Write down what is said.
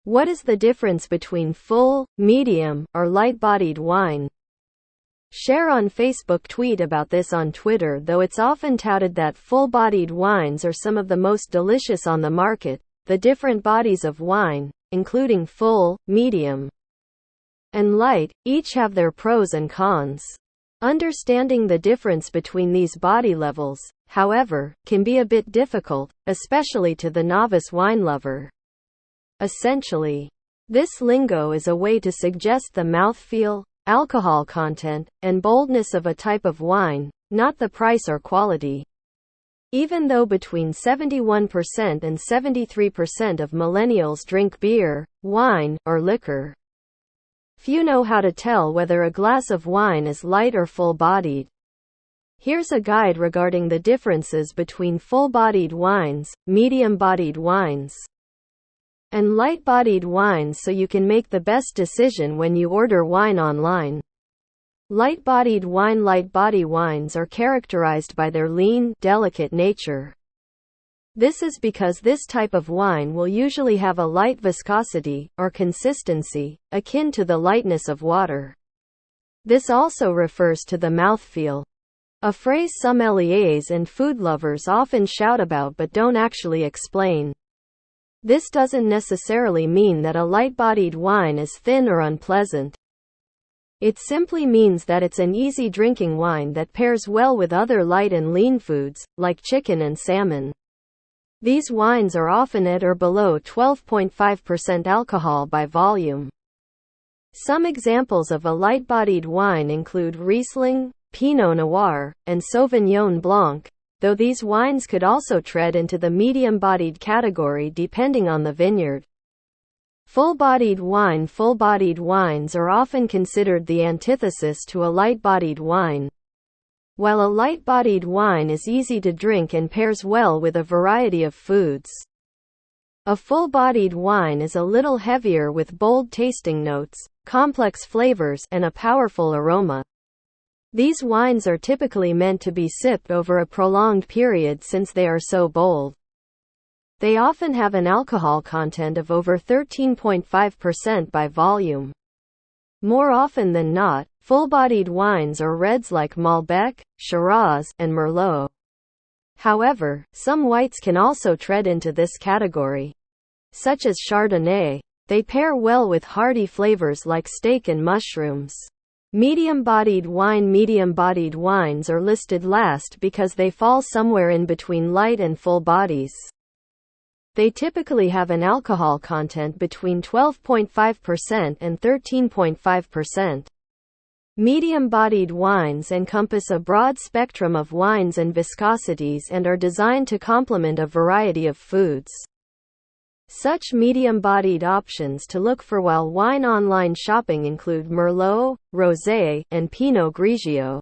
What is the difference between full, medium, or light-bodied wine? Share on Facebook. Tweet about this on Twitter. Though it's often touted that full-bodied wines are some of the most delicious on the market, the different bodies of wine, including full, medium, and light, each have their pros and cons. Understanding the difference between these body levels, however, can be a bit difficult, especially to the novice wine lover. Essentially, this lingo is a way to suggest the mouthfeel, alcohol content, and boldness of a type of wine, not the price or quality. Even though between 71% and 73% of millennials drink beer, wine, or liquor, few know how to tell whether a glass of wine is light or full-bodied. Here's a guide regarding the differences between full-bodied wines, medium-bodied wines, and light-bodied wines so you can make the best decision when you order wine online. Light-bodied wine. Light-body wines are characterized by their lean, delicate nature. This is because this type of wine will usually have a light viscosity, or consistency, akin to the lightness of water. This also refers to the mouthfeel, a phrase sommeliers and food lovers often shout about but don't actually explain. This doesn't necessarily mean that a light-bodied wine is thin or unpleasant. It simply means that it's an easy drinking wine that pairs well with other light and lean foods, like chicken and salmon. These wines are often at or below 12.5% alcohol by volume. Some examples of a light-bodied wine include Riesling, Pinot Noir, and Sauvignon Blanc, though these wines could also tread into the medium-bodied category depending on the vineyard. Full-bodied wine. Full-bodied wines are often considered the antithesis to a light-bodied wine. While a light-bodied wine is easy to drink and pairs well with a variety of foods, a full-bodied wine is a little heavier with bold tasting notes, complex flavors, and a powerful aroma. These wines are typically meant to be sipped over a prolonged period since they are so bold. They often have an alcohol content of over 13.5% by volume. More often than not, full-bodied wines are reds like Malbec, Shiraz, and Merlot. However, some whites can also tread into this category, such as Chardonnay. They pair well with hearty flavors like steak and mushrooms. Medium-bodied wine. Medium-bodied wines are listed last because they fall somewhere in between light and full bodies. They typically have an alcohol content between 12.5% and 13.5%. Medium-bodied wines encompass a broad spectrum of wines and viscosities and are designed to complement a variety of foods. Such medium-bodied options to look for while wine online shopping include Merlot, Rosé, and Pinot Grigio.